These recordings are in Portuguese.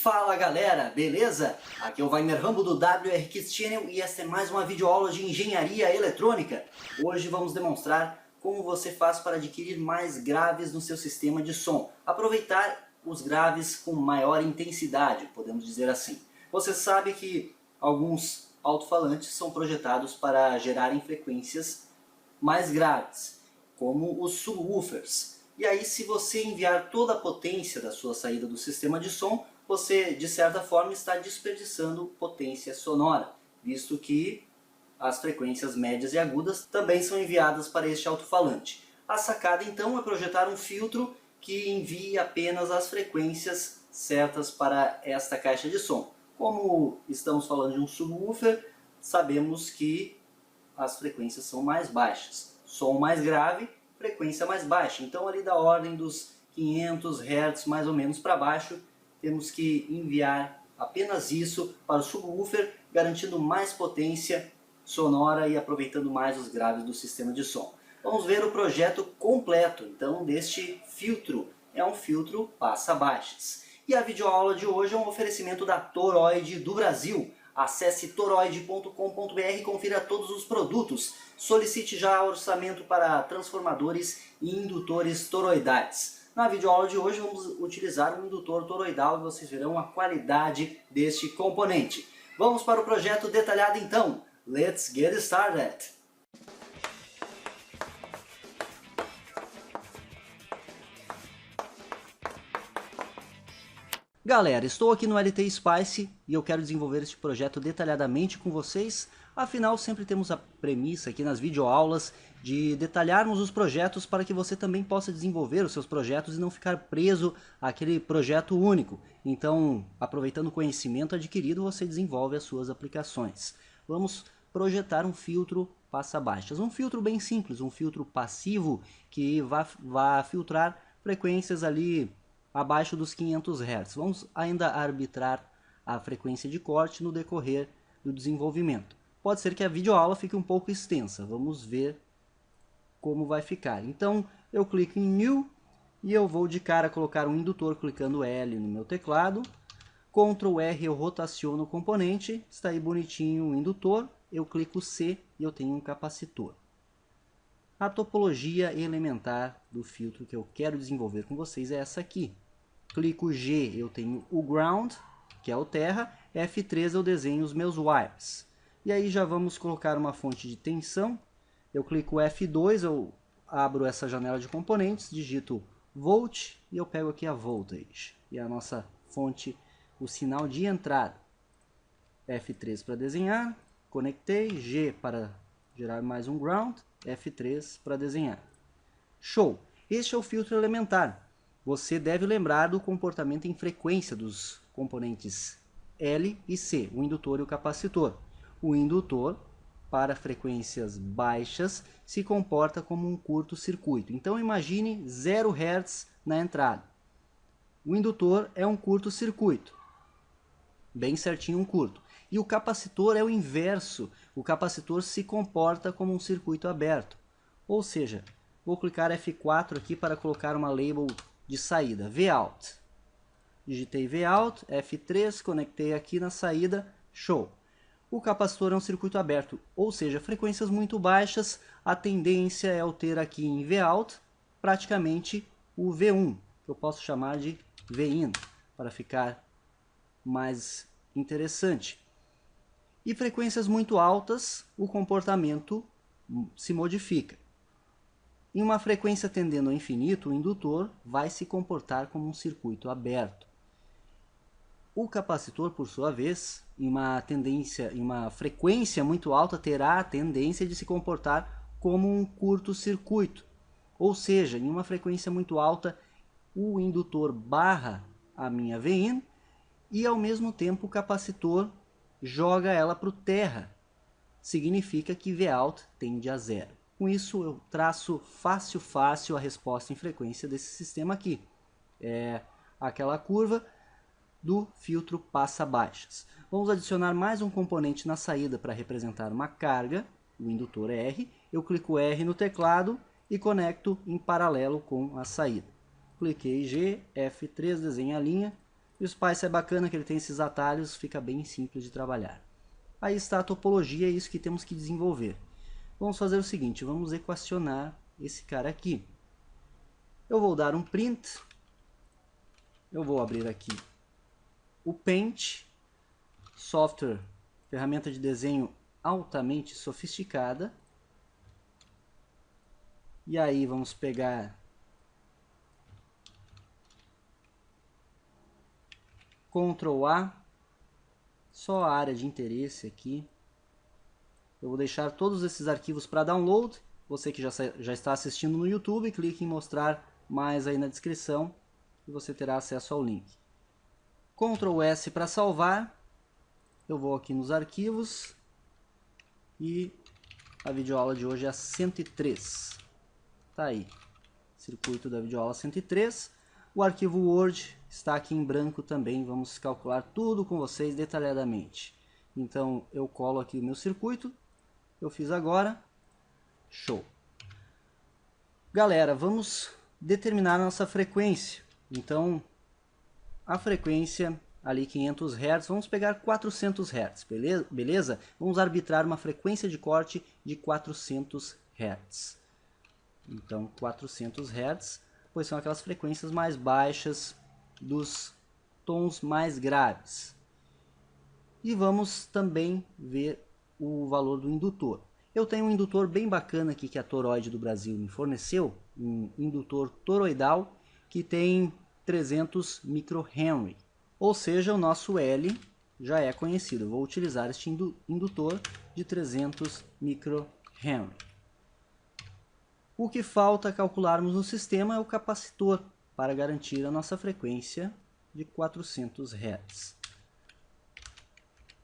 Fala galera, beleza? Aqui é o Wagner Rambo do WR Kids Channel e esta é mais uma videoaula de engenharia eletrônica. Hoje vamos demonstrar como você faz para adquirir mais graves no seu sistema de som. Aproveitar os graves com maior intensidade, podemos dizer assim. Você sabe que alguns alto-falantes são projetados para gerarem frequências mais graves, como os subwoofers. E aí, se você enviar toda a potência da sua saída do sistema de som, você, de certa forma, está desperdiçando potência sonora, visto que as frequências médias e agudas também são enviadas para este alto-falante. A sacada, então, é projetar um filtro que envie apenas as frequências certas para esta caixa de som. Como estamos falando de um subwoofer, sabemos que as frequências são mais baixas. Som mais grave, frequência mais baixa. Então, ali da ordem dos 500 Hz mais ou menos para baixo, temos que enviar apenas isso para o subwoofer, garantindo mais potência sonora e aproveitando mais os graves do sistema de som. Vamos ver o projeto completo, então, deste filtro. É um filtro passa-baixas. E a videoaula de hoje é um oferecimento da Toroid do Brasil. Acesse toroid.com.br e confira todos os produtos. Solicite já orçamento para transformadores e indutores toroidais. Na videoaula de hoje vamos utilizar um indutor toroidal e vocês verão a qualidade deste componente. Vamos para o projeto detalhado então. Let's get started! Galera, estou aqui no LT Spice e eu quero desenvolver este projeto detalhadamente com vocês. Afinal, sempre temos a premissa aqui nas videoaulas de detalharmos os projetos para que você também possa desenvolver os seus projetos e não ficar preso àquele projeto único. Então, aproveitando o conhecimento adquirido, você desenvolve as suas aplicações. Vamos projetar um filtro passa-baixas. Um filtro bem simples, um filtro passivo que vai filtrar frequências ali abaixo dos 500 Hz. Vamos ainda arbitrar a frequência de corte no decorrer do desenvolvimento. Pode ser que a videoaula fique um pouco extensa. Vamos ver como vai ficar. Então, eu clico em New e eu vou de cara colocar um indutor clicando L no meu teclado. Ctrl R eu rotaciono o componente. Está aí bonitinho o indutor. Eu clico C e eu tenho um capacitor. A topologia elementar do filtro que eu quero desenvolver com vocês é essa aqui. Clico G, eu tenho o ground, que é o terra. F3 eu desenho os meus wires. E aí já vamos colocar uma fonte de tensão. Eu clico F2, eu abro essa janela de componentes, digito volt e eu pego aqui a voltage. E a nossa fonte, o sinal de entrada. F3 para desenhar, conectei, G para gerar mais um ground, F3 para desenhar. Show! Este é o filtro elementar. Você deve lembrar do comportamento em frequência dos componentes L e C, o indutor e o capacitor. O indutor, para frequências baixas, se comporta como um curto-circuito. Então imagine 0 Hz na entrada. O indutor é um curto-circuito, bem certinho um curto. E o capacitor é o inverso. O capacitor se comporta como um circuito aberto. Ou seja, vou clicar F4 aqui para colocar uma label de saída, Vout. Digitei Vout, F3, conectei aqui na saída, show. O capacitor é um circuito aberto, ou seja, frequências muito baixas, a tendência é eu ter aqui em Vout praticamente o V1, que eu posso chamar de Vin, para ficar mais interessante. E frequências muito altas, o comportamento se modifica. Em uma frequência tendendo ao infinito, o indutor vai se comportar como um circuito aberto. O capacitor, por sua vez, em uma frequência muito alta, terá a tendência de se comportar como um curto-circuito. Ou seja, em uma frequência muito alta, o indutor barra a minha Vin e, ao mesmo tempo, o capacitor joga ela para o terra. Significa que Vout tende a zero. Com isso, eu traço fácil a resposta em frequência desse sistema aqui. É aquela curva do filtro passa-baixas. Vamos adicionar mais um componente na saída para representar uma carga, o indutor R. Eu clico R no teclado e conecto em paralelo com a saída. Cliquei G, F3, desenho a linha, E o Spice é bacana que ele tem esses atalhos, fica bem simples de trabalhar. Aí está a topologia, é isso que temos que desenvolver. Vamos fazer o seguinte, vamos equacionar esse cara aqui. Eu vou dar um print, eu vou abrir aqui o Paint, software, ferramenta de desenho altamente sofisticada. E aí vamos pegar Ctrl A, só a área de interesse aqui. Eu vou deixar todos esses arquivos para download. Você que já está assistindo no YouTube, clique em mostrar mais aí na descrição e você terá acesso ao link. Ctrl S para salvar. Eu vou aqui nos arquivos e a videoaula de hoje é a 103. Tá aí, circuito da videoaula 103. O arquivo Word está aqui em branco também. Vamos calcular tudo com vocês detalhadamente. Então eu colo aqui o meu circuito. Eu fiz agora. Show. Galera, vamos determinar a nossa frequência. Então, a frequência ali 500 Hz, vamos pegar 400 Hz, beleza? Vamos arbitrar uma frequência de corte de 400 Hz. Então, 400 Hz, pois são aquelas frequências mais baixas dos tons mais graves. E vamos também ver o valor do indutor. Eu tenho um indutor bem bacana aqui que a Toroid do Brasil me forneceu, um indutor toroidal que tem 300 microhenry, ou seja, o nosso L já é conhecido. Eu vou utilizar este indutor de 300 microhenry. O que falta calcularmos no sistema é o capacitor para garantir a nossa frequência de 400 Hz.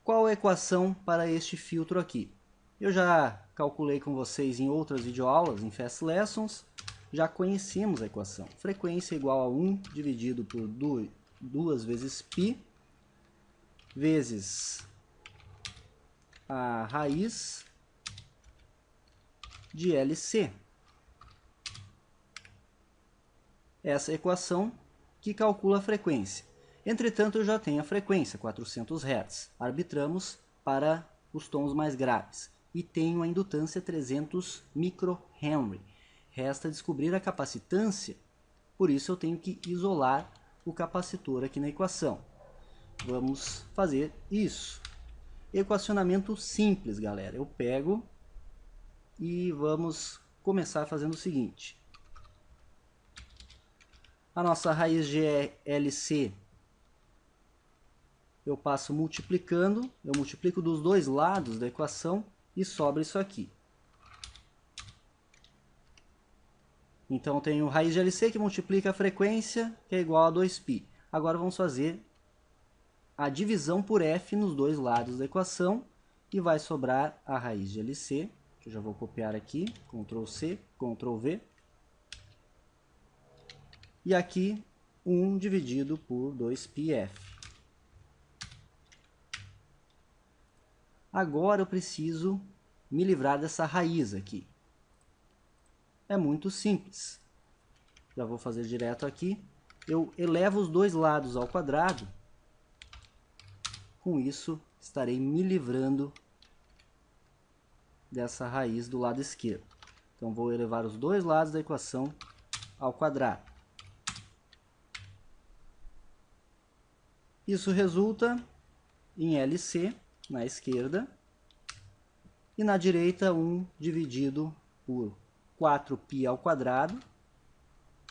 Qual a equação para este filtro aqui? Eu já calculei com vocês em outras videoaulas, em Fast Lessons, já conhecemos a equação. Frequência igual a 1 dividido por 2 vezes π, vezes a raiz de LC. Essa é a equação que calcula a frequência. Entretanto, eu já tenho a frequência, 400 Hz. Arbitramos para os tons mais graves. E tenho a indutância 300 microhenry. Resta descobrir a capacitância, por isso eu tenho que isolar o capacitor aqui na equação. Vamos fazer isso. Equacionamento simples, galera. Eu pego e vamos começar fazendo o seguinte. A nossa raiz de LC eu passo multiplicando, eu multiplico dos dois lados da equação e sobra isso aqui. Então eu tenho raiz de LC que multiplica a frequência, que é igual a 2π. Agora vamos fazer a divisão por f nos dois lados da equação e vai sobrar a raiz de LC, que eu já vou copiar aqui, Ctrl C, Ctrl V. E aqui 1 dividido por 2πf. Agora eu preciso me livrar dessa raiz aqui. É muito simples. Já vou fazer direto aqui. Eu elevo os dois lados ao quadrado. Com isso, estarei me livrando dessa raiz do lado esquerdo. Então, vou elevar os dois lados da equação ao quadrado. Isso resulta em LC na esquerda e na direita 1 dividido por 4π ao quadrado,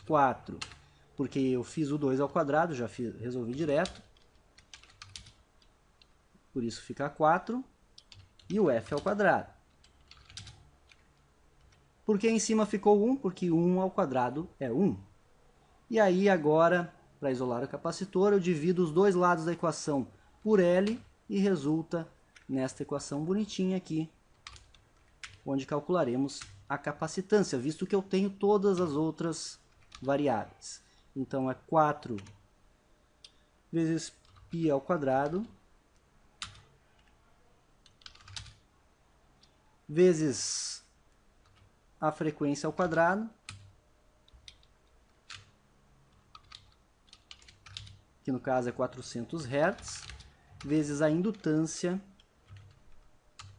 4, porque eu fiz o 2 ao quadrado, já resolvi direto, por isso fica 4, e o f ao quadrado. Por que em cima ficou 1? Porque 1 ao quadrado é 1. E aí agora, para isolar o capacitor, eu divido os dois lados da equação por L e resulta nesta equação bonitinha aqui, onde calcularemos a capacitância, visto que eu tenho todas as outras variáveis. Então é 4 vezes π ao quadrado vezes a frequência ao quadrado, que no caso é 400 Hz, vezes a indutância,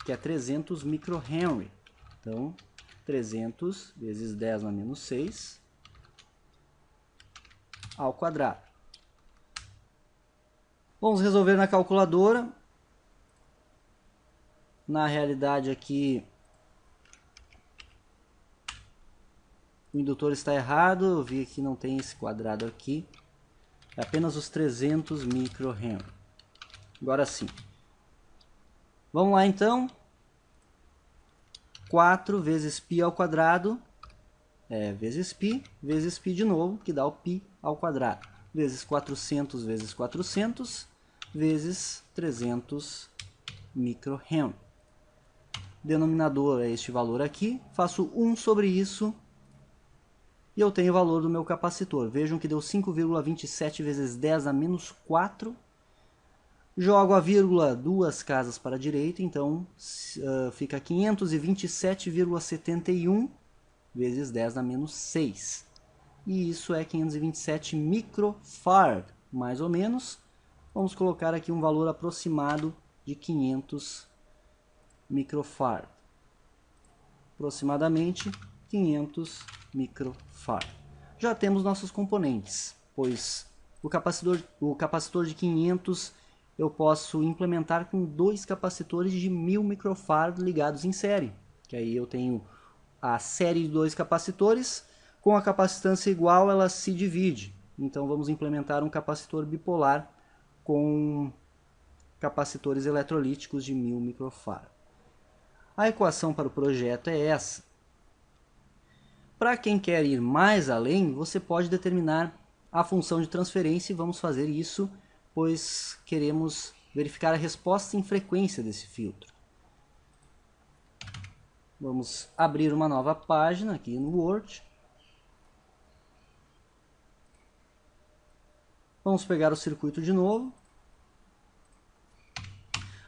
que é 300 microhenry. Então, 300 vezes 10 na menos 6 ao quadrado. Vamos resolver na calculadora. Na realidade aqui o indutor está errado, eu vi que não tem esse quadrado aqui. É apenas os 300 microhenry. Agora sim. Vamos lá então. 4 vezes π ao quadrado vezes π de novo, que dá o π ao quadrado. Vezes 400 vezes 400 vezes 300 microhenry. Denominador é este valor aqui. Faço 1 sobre isso e eu tenho o valor do meu capacitor. Vejam que deu 5,27 vezes 10 a menos 4. Jogo a vírgula 2 casas para a direita, então fica 527,71 vezes 10 a menos 6. E isso é 527 microfarad, mais ou menos. Vamos colocar aqui um valor aproximado de 500 microfarad. Aproximadamente 500 microfarad. Já temos nossos componentes, pois o capacitor de 500 eu posso implementar com 2 capacitores de 1000 microfarad ligados em série. Que aí eu tenho a série de 2 capacitores, com a capacitância igual ela se divide. Então vamos implementar um capacitor bipolar com capacitores eletrolíticos de 1000 microfarad. A equação para o projeto é essa. Para quem quer ir mais além, você pode determinar a função de transferência e vamos fazer isso, pois queremos verificar a resposta em frequência desse filtro. Vamos abrir uma nova página aqui no Word. Vamos pegar o circuito de novo.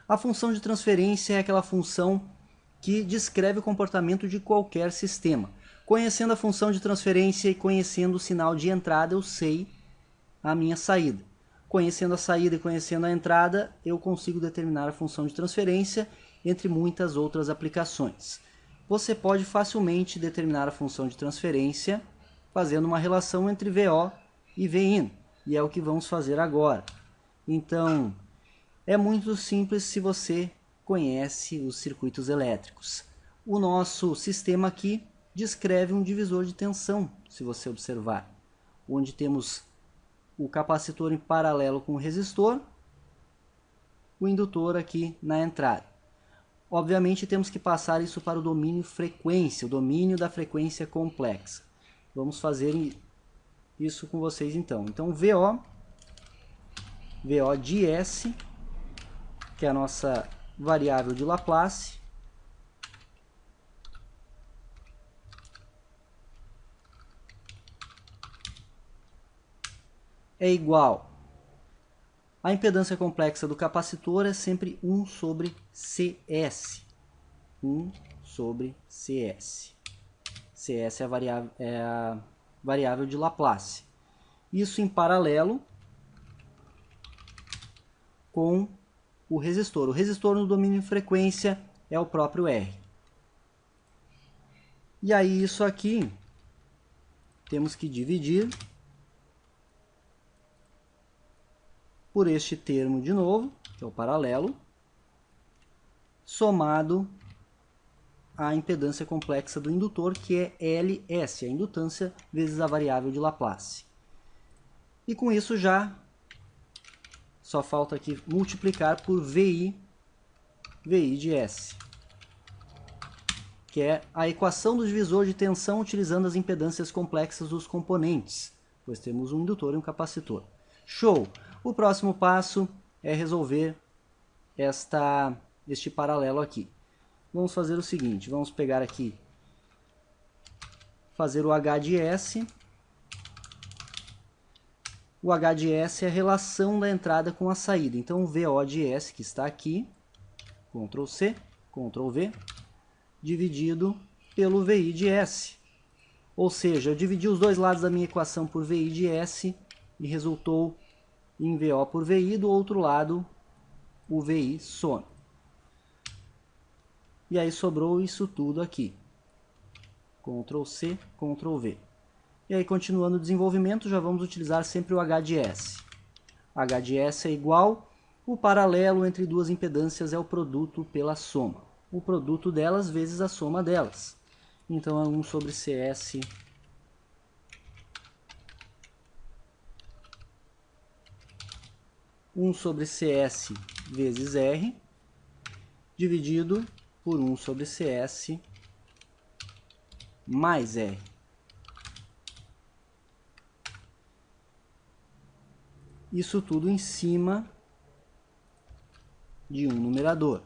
A função de transferência é aquela função que descreve o comportamento de qualquer sistema. Conhecendo a função de transferência e conhecendo o sinal de entrada, eu sei a minha saída. Conhecendo a saída e conhecendo a entrada, eu consigo determinar a função de transferência, entre muitas outras aplicações. Você pode facilmente determinar a função de transferência fazendo uma relação entre VO e VIN, e é o que vamos fazer agora. Então, é muito simples se você conhece os circuitos elétricos. O nosso sistema aqui descreve um divisor de tensão, se você observar, onde temos o capacitor em paralelo com o resistor, o indutor aqui na entrada. Obviamente temos que passar isso para o domínio frequência, o domínio da frequência complexa. Vamos fazer isso com vocês então. Então VO de S, que é a nossa variável de Laplace, é igual. A impedância complexa do capacitor é sempre 1 sobre CS. 1 sobre CS. CS é a variável de Laplace. Isso em paralelo com o resistor. O resistor no domínio de frequência é o próprio R. E aí isso aqui temos que dividir por este termo de novo, que é o paralelo, somado à impedância complexa do indutor, que é LS, a indutância vezes a variável de Laplace. E com isso já só falta aqui multiplicar por VI de S, que é a equação do divisor de tensão utilizando as impedâncias complexas dos componentes, pois temos um indutor e um capacitor. Show! O próximo passo é resolver este paralelo aqui. Vamos fazer o seguinte, vamos pegar aqui, fazer o H de S. O H de S é a relação da entrada com a saída. Então o VO de S, que está aqui, Ctrl C, Ctrl V, dividido pelo VI de S. Ou seja, eu dividi os dois lados da minha equação por VI de S e resultou em VO por VI, do outro lado o VI some. E aí sobrou isso tudo aqui. Ctrl C, Ctrl V. E aí, continuando o desenvolvimento, já vamos utilizar sempre o H de S. H de S é igual, o paralelo entre duas impedâncias é o produto pela soma. O produto delas vezes a soma delas. Então é 1 sobre CS vezes R, dividido por 1 sobre CS mais R. Isso tudo em cima de um numerador.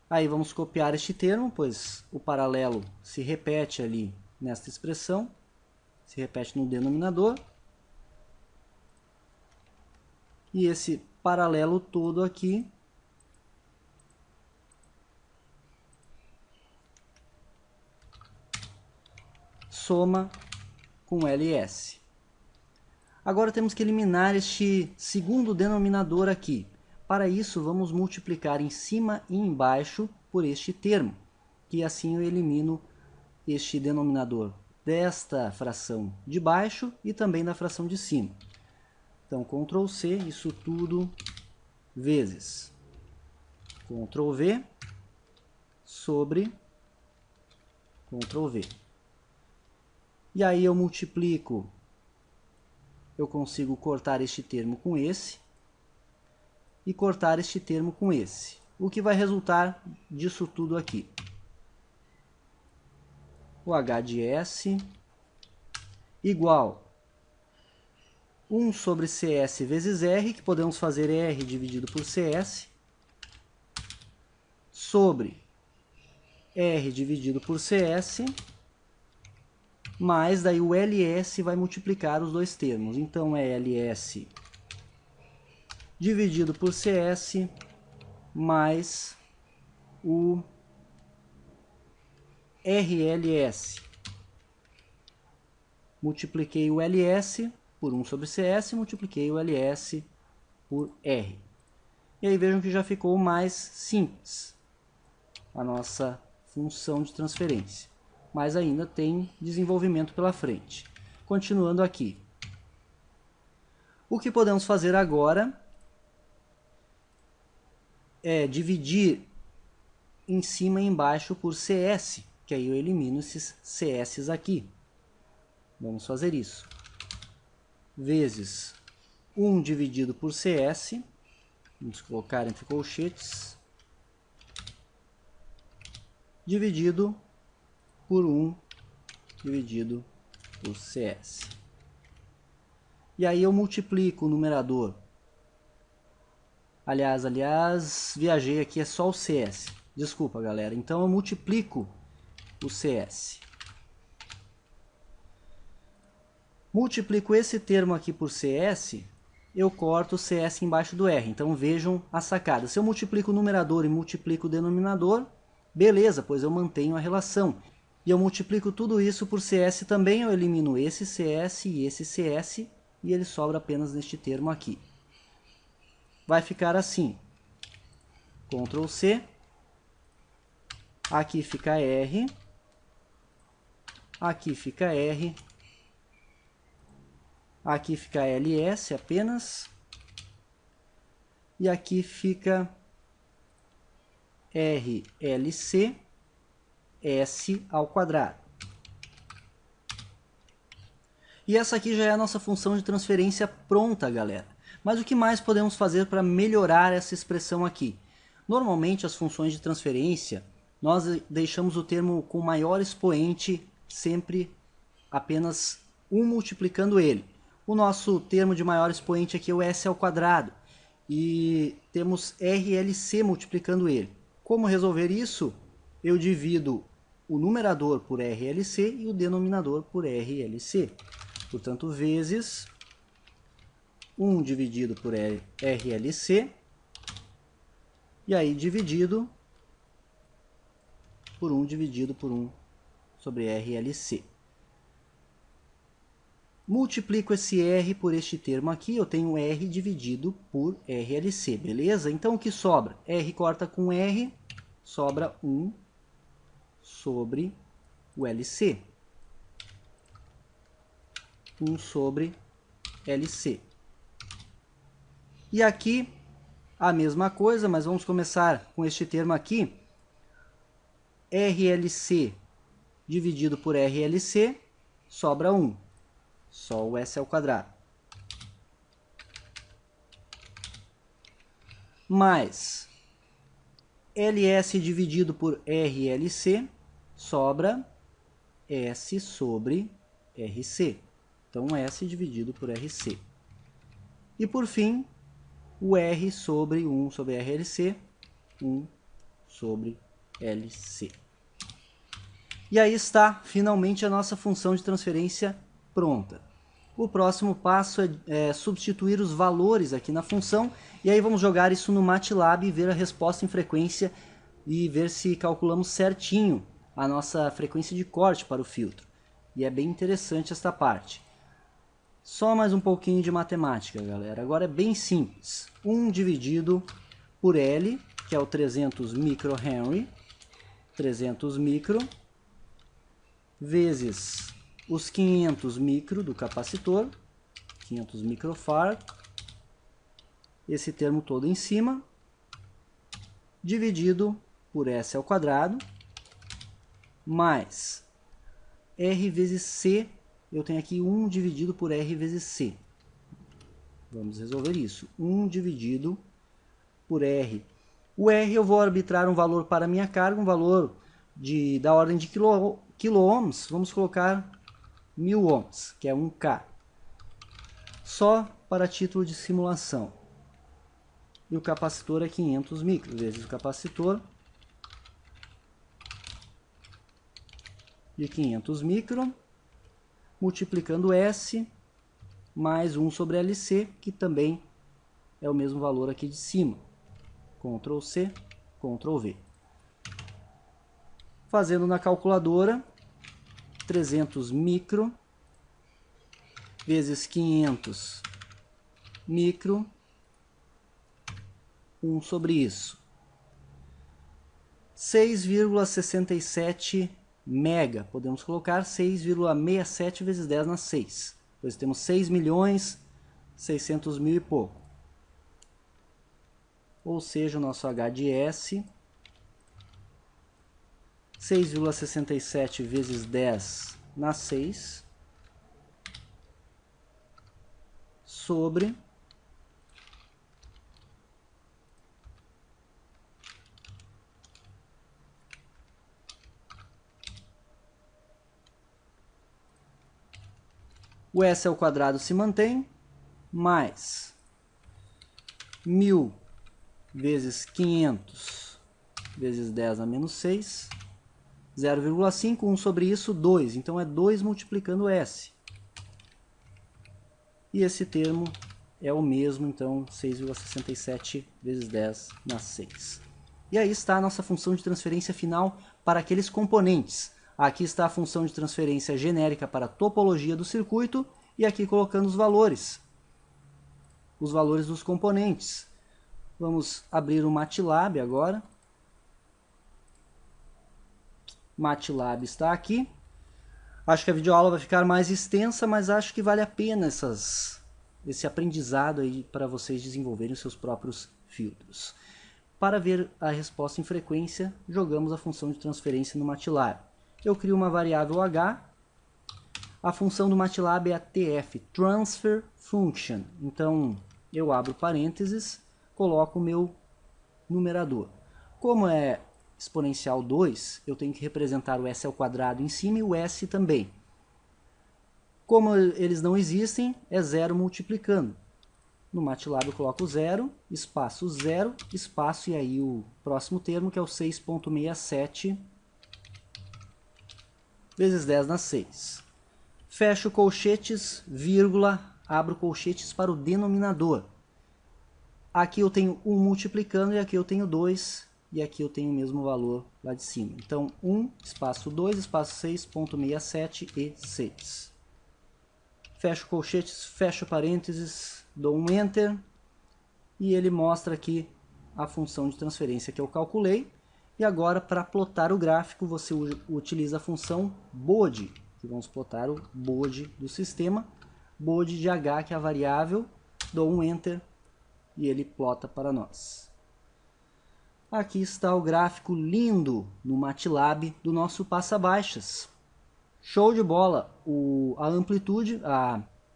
Aí vamos copiar este termo, pois o paralelo se repete ali nesta expressão, se repete no denominador. E esse paralelo todo aqui soma com LS. Agora temos que eliminar este segundo denominador aqui. Para isso, vamos multiplicar em cima e embaixo por este termo, que assim eu elimino este denominador desta fração de baixo e também da fração de cima. Então, Ctrl C, isso tudo vezes Ctrl V sobre Ctrl V. E aí eu multiplico, eu consigo cortar este termo com esse e cortar este termo com esse. O que vai resultar disso tudo aqui? O H de S igual 1 sobre CS vezes R, que podemos fazer R dividido por CS, sobre R dividido por CS, mais daí o LS vai multiplicar os dois termos. Então é LS dividido por CS mais o RLS. Multipliquei o LS por 1 sobre CS, multipliquei o LS por R. E aí vejam que já ficou mais simples a nossa função de transferência. Mas ainda tem desenvolvimento pela frente. Continuando aqui. O que podemos fazer agora é dividir em cima e embaixo por CS, que aí eu elimino esses CS aqui. Vamos fazer isso. Vezes 1 dividido por CS, vamos colocar entre colchetes, dividido por 1 dividido por CS. E aí eu multiplico o numerador. Aliás, viajei aqui, é só o CS. Desculpa, galera. Então eu multiplico o CS. Multiplico esse termo aqui por CS, eu corto o CS embaixo do R. Então vejam a sacada. Se eu multiplico o numerador e multiplico o denominador, beleza, pois eu mantenho a relação. E eu multiplico tudo isso por CS também, eu elimino esse CS e esse CS, e ele sobra apenas neste termo aqui. Vai ficar assim. Ctrl C. Aqui fica R. Aqui fica R. Aqui fica LS apenas. E aqui fica RLC S ao quadrado. E essa aqui já é a nossa função de transferência pronta, galera. Mas o que mais podemos fazer para melhorar essa expressão aqui? Normalmente as funções de transferência, nós deixamos o termo com maior expoente sempre apenas 1 multiplicando ele. O nosso termo de maior expoente aqui é o S ao quadrado. E temos RLC multiplicando ele. Como resolver isso? Eu divido o numerador por RLC e o denominador por RLC. Portanto, vezes 1 dividido por RLC, e aí dividido por 1 dividido por 1 sobre RLC. multiplico esse R por este termo aqui, eu tenho R dividido por RLC, beleza? Então o que sobra? R corta com R, sobra 1 sobre o LC. 1 sobre LC. E aqui a mesma coisa, mas vamos começar com este termo aqui. RLC dividido por RLC, sobra 1. Só o S ao quadrado. Mais LS dividido por RLC, sobra S sobre RC. Então, S dividido por RC. E, por fim, o R sobre 1 sobre RLC, 1 sobre LC. E aí está, finalmente, a nossa função de transferência pronta. O próximo passo é substituir os valores aqui na função, e aí vamos jogar isso no MATLAB e ver a resposta em frequência e ver se calculamos certinho a nossa frequência de corte para o filtro. E é bem interessante esta parte. Só mais um pouquinho de matemática, galera. Agora é bem simples. 1 dividido por L, que é o 300 microhenry, 300 micro, vezes os 500 micro do capacitor, 500 microfarad, esse termo todo em cima, dividido por S ao quadrado, mais R vezes C, eu tenho aqui 1 dividido por R vezes C. Vamos resolver isso. 1 dividido por R. O R eu vou arbitrar um valor para a minha carga, um valor da ordem de quiloohms, vamos colocar 1000 ohms, que é 1K. Só para título de simulação. E o capacitor é 500 micro, vezes o capacitor de 500 micro, multiplicando S, mais 1 sobre LC, que também é o mesmo valor aqui de cima. Ctrl C, Ctrl V. Fazendo na calculadora, 300 micro vezes 500 micro, 1 sobre isso. 6,67 mega. Podemos colocar 6,67 vezes 10 na 6. Pois temos 6.600.000 e pouco. Ou seja, o nosso H de S, 6,67 vezes 10 na 6, sobre o S ao quadrado se mantém, mais 1000 vezes 500 vezes 10 a menos 6, 0,5, 1 sobre isso, 2. Então é 2 multiplicando S. E esse termo é o mesmo, então 6,67 vezes 10 na 6. E aí está a nossa função de transferência final para aqueles componentes. Aqui está a função de transferência genérica para a topologia do circuito e aqui colocando os valores dos componentes. Vamos abrir o MATLAB agora. MATLAB está aqui. Acho que a videoaula vai ficar mais extensa, mas acho que vale a pena esse aprendizado aí para vocês desenvolverem os seus próprios filtros. Para ver a resposta em frequência, jogamos a função de transferência no MATLAB. Eu crio uma variável h. A função do MATLAB é a TF, Transfer Function. Então, eu abro parênteses, coloco o meu numerador. Como é exponencial 2, eu tenho que representar o S ao quadrado em cima e o S também. Como eles não existem, é 0 multiplicando. No MATLAB eu coloco 0, espaço 0, espaço e aí o próximo termo que é o 6,67 vezes 10 na 6. Fecho colchetes, vírgula, abro colchetes para o denominador. Aqui eu tenho 1 multiplicando e aqui eu tenho 2 e aqui eu tenho o mesmo valor lá de cima. Então 1, espaço 2, espaço 6,67 e 6. fecho colchetes, fecho parênteses, dou um Enter e ele mostra aqui a função de transferência que eu calculei. E agora, para plotar o gráfico, você utiliza a função BOD, que vamos plotar o BOD do sistema. BOD de H, que é a variável, dou um Enter e ele plota para nós. Aqui está o gráfico lindo no MATLAB do nosso passa-baixas. Show de bola! A amplitude,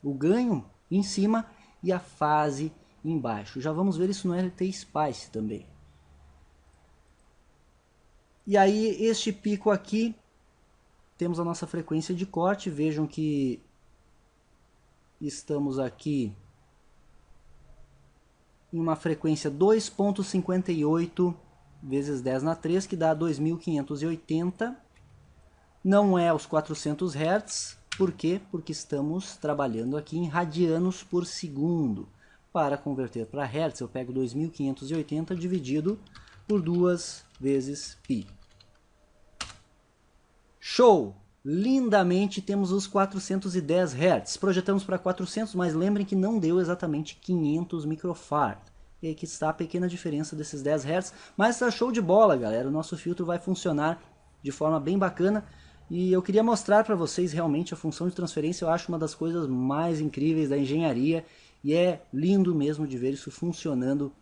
o ganho em cima e a fase embaixo. Já vamos ver isso no LT Spice também. E aí, este pico aqui, temos a nossa frequência de corte. Vejam que estamos aqui em uma frequência 2.58 vezes 10 na 3, que dá 2580. Não é os 400 Hz. Por quê? Porque estamos trabalhando aqui em radianos por segundo. Para converter para Hz, eu pego 2580 dividido por 2 vezes π. Show! Lindamente temos os 410 Hz. Projetamos para 400, mas lembrem que não deu exatamente 500 microfarad. E aqui está a pequena diferença desses 10 Hz. Mas está show de bola, galera. O nosso filtro vai funcionar de forma bem bacana. E eu queria mostrar para vocês realmente a função de transferência. Eu acho uma das coisas mais incríveis da engenharia. E é lindo mesmo de ver isso funcionando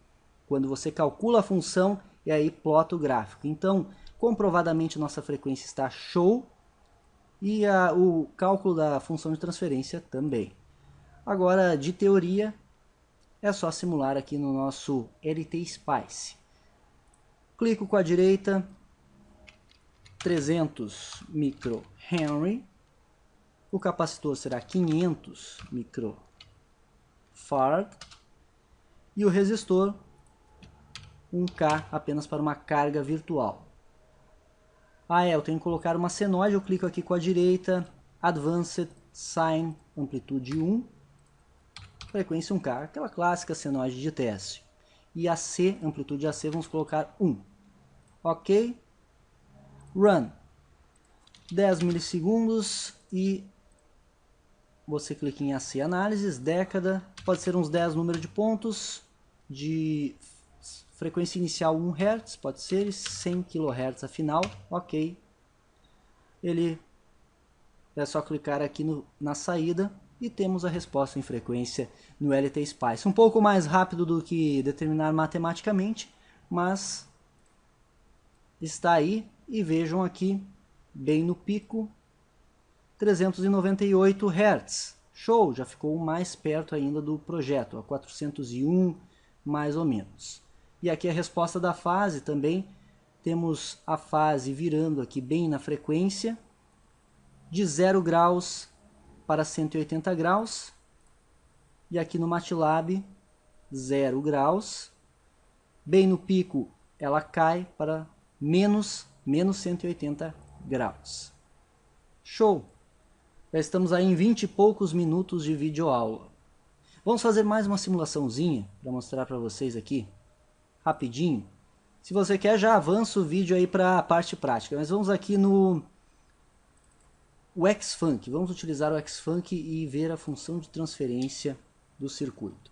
quando você calcula a função e aí plota o gráfico. Então, comprovadamente nossa frequência está show e o cálculo da função de transferência também. Agora, de teoria, é só simular aqui no nosso LT Spice. Clico com a direita, 300 microhenry, o capacitor será 500 microfarad e o resistor 1K apenas para uma carga virtual. Eu tenho que colocar uma senoide, eu clico aqui com a direita, Advanced Sine, amplitude 1, frequência 1K, aquela clássica senoide de teste. E AC, amplitude AC, vamos colocar 1. Ok. Run. 10 milissegundos e você clica em AC Análises, década, pode ser uns 10 números de pontos, de frequência inicial 1 Hz, pode ser 100 kHz a final, ok. Ele é só clicar aqui na saída e temos a resposta em frequência no LT Spice. Um pouco mais rápido do que determinar matematicamente, mas está aí e vejam aqui, bem no pico, 398 Hz. Show, já ficou mais perto ainda do projeto, a 401 mais ou menos. E aqui a resposta da fase também, temos a fase virando aqui bem na frequência, de 0 graus para 180 graus, e aqui no MATLAB, 0 graus, bem no pico ela cai para menos 180 graus. Show! Já estamos aí em 20 e poucos minutos de videoaula. Vamos fazer mais uma simulaçãozinha para mostrar para vocês aqui, rapidinho. Se você quer, já avança o vídeo aí para a parte prática. Mas vamos aqui no Xfunk. Vamos utilizar o Xfunk e ver a função de transferência do circuito.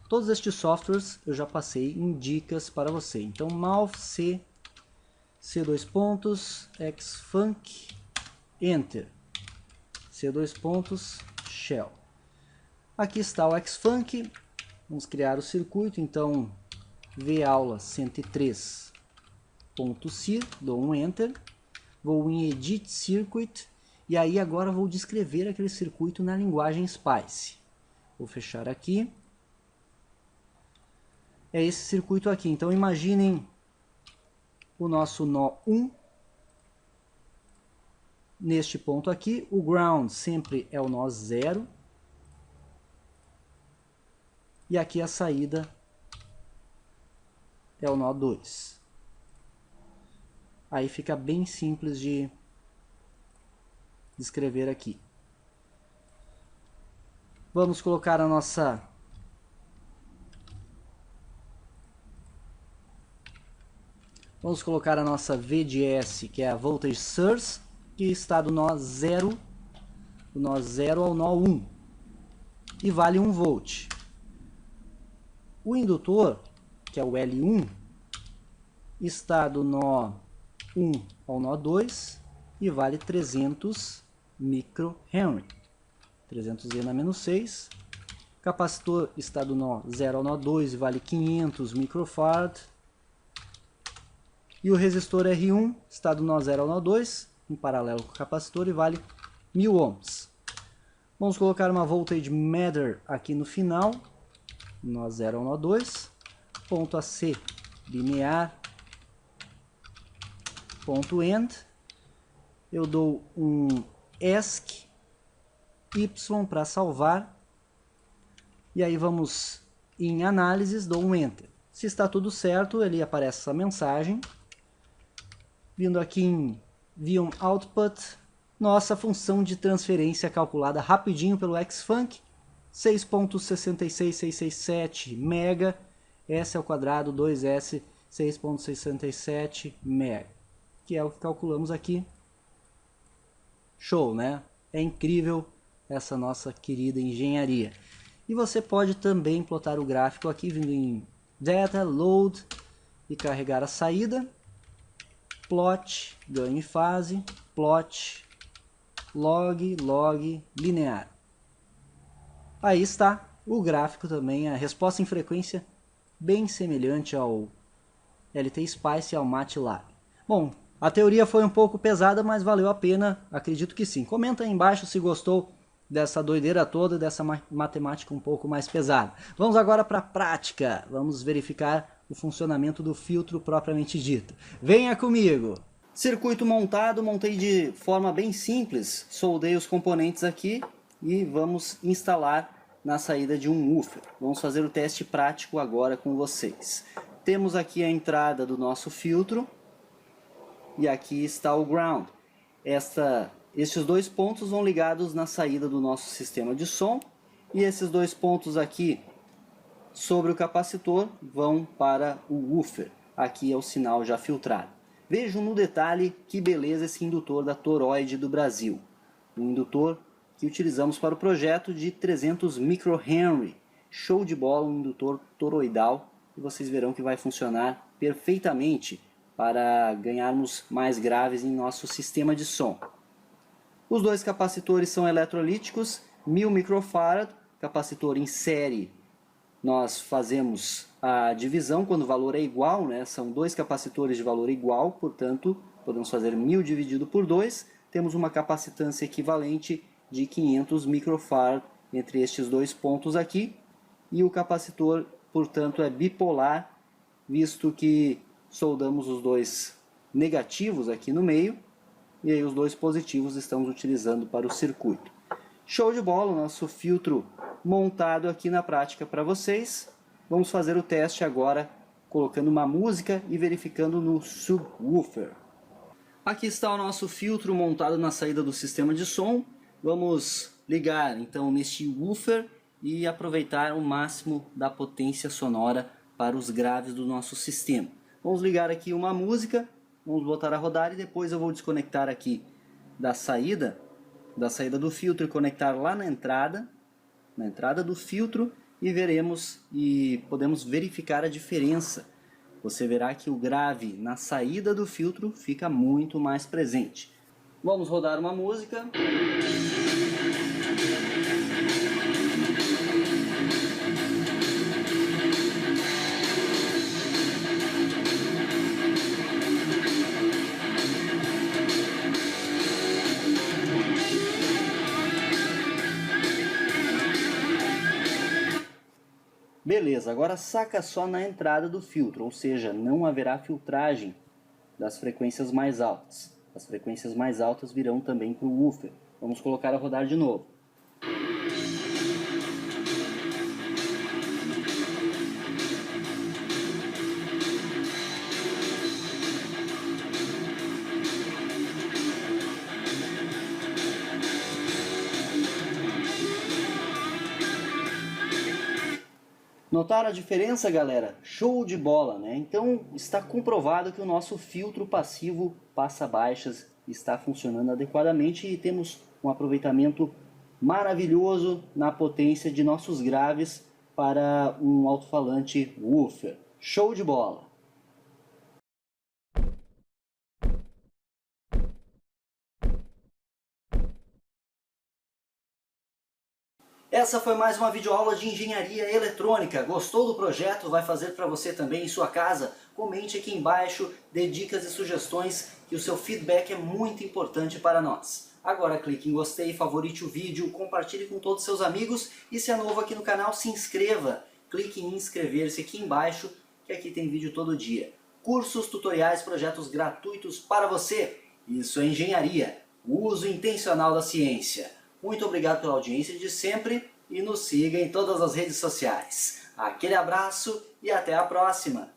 Todos estes softwares eu já passei em dicas para você. Então, Mouth C2 pontos, Xfunk, Enter, C2 pontos, Shell. Aqui está o Xfunk. Vamos criar o circuito. Então, VAula 103.cir, dou um Enter, vou em Edit Circuit e aí agora vou descrever aquele circuito na linguagem Spice. Vou fechar aqui. É esse circuito aqui. Então imaginem o nosso nó 1 neste ponto aqui. O ground sempre é o nó 0. E aqui a saída é o nó 2. Aí fica bem simples de descrever aqui. Vamos colocar a nossa VDS, que é a Voltage Source, que está do nó 0 do nó 0 ao nó 1 e vale 1 volt. O indutor, que é o L1, está do nó 1 ao nó 2 e vale 300 microhenry. 300 na menos 6. O capacitor está do nó 0 ao nó 2 e vale 500 microfarad. E o resistor R1 está do nó 0 ao nó 2, em paralelo com o capacitor, e vale 1000 ohms. Vamos colocar uma voltage meter aqui no final, nó 0 ao nó 2, ponto AC linear, ponto end. Eu dou um ESC Y para salvar, e aí vamos em análises, dou um Enter. Se está tudo certo, ele aparece essa mensagem. Vindo aqui em View Output, nossa função de transferência calculada rapidinho pelo Xfunk, 6.66667 mega, S ao quadrado 2S 6.67 mega, que é o que calculamos aqui. Show, né? É incrível essa nossa querida engenharia. E você pode também plotar o gráfico aqui, vindo em Data, Load e carregar a saída. Plot, ganho e fase, plot, log, log, linear. Aí está o gráfico também, a resposta em frequência bem semelhante ao LT-Spice e ao MATLAB. Bom, a teoria foi um pouco pesada, mas valeu a pena, acredito que sim. Comenta aí embaixo se gostou dessa doideira toda, dessa matemática um pouco mais pesada. Vamos agora para a prática, vamos verificar o funcionamento do filtro propriamente dito. Venha comigo! Circuito montado, montei de forma bem simples, soldei os componentes aqui e vamos instalar na saída de um woofer. Vamos fazer o teste prático agora com vocês. Temos aqui a entrada do nosso filtro e aqui está o ground. Estes dois pontos vão ligados na saída do nosso sistema de som e esses dois pontos aqui sobre o capacitor vão para o woofer. Aqui é o sinal já filtrado. Vejam no detalhe que beleza esse indutor da Toroid do Brasil. Um indutor que utilizamos para o projeto de 300 microhenry. Show de bola, um indutor toroidal. E vocês verão que vai funcionar perfeitamente para ganharmos mais graves em nosso sistema de som. Os dois capacitores são eletrolíticos, 1000 microfarad, capacitor em série. Nós fazemos a divisão quando o valor é igual, né? São dois capacitores de valor igual, portanto, podemos fazer 1000 dividido por 2, temos uma capacitância equivalente de 500 microfarad entre estes dois pontos aqui, e o capacitor, portanto, é bipolar, visto que soldamos os dois negativos aqui no meio, e aí os dois positivos estamos utilizando para o circuito. Show de bola, o nosso filtro montado aqui na prática para vocês. Vamos fazer o teste agora colocando uma música e verificando no subwoofer. Aqui está o nosso filtro montado na saída do sistema de som. Vamos ligar então neste woofer e aproveitar o máximo da potência sonora para os graves do nosso sistema. Vamos ligar aqui uma música, vamos botar a rodar e depois eu vou desconectar aqui da saída do filtro e conectar lá na entrada do filtro e veremos e podemos verificar a diferença. Você verá que o grave na saída do filtro fica muito mais presente. Vamos rodar uma música. Beleza, agora saca só na entrada do filtro, ou seja, não haverá filtragem das frequências mais altas. As frequências mais altas virão também para o woofer. Vamos colocar a rodar de novo. Notaram a diferença, galera? Show de bola, né? Então está comprovado que o nosso filtro passivo passa baixas está funcionando adequadamente e temos um aproveitamento maravilhoso na potência de nossos graves para um alto-falante woofer. Show de bola! Essa foi mais uma videoaula de engenharia eletrônica. Gostou do projeto? Vai fazer para você também em sua casa? Comente aqui embaixo, dê dicas e sugestões, que o seu feedback é muito importante para nós. Agora clique em gostei, favorite o vídeo, compartilhe com todos os seus amigos e se é novo aqui no canal, se inscreva. Clique em inscrever-se aqui embaixo, que aqui tem vídeo todo dia. Cursos, tutoriais, projetos gratuitos para você. Isso é engenharia, o uso intencional da ciência. Muito obrigado pela audiência de sempre e nos siga em todas as redes sociais. Aquele abraço e até a próxima!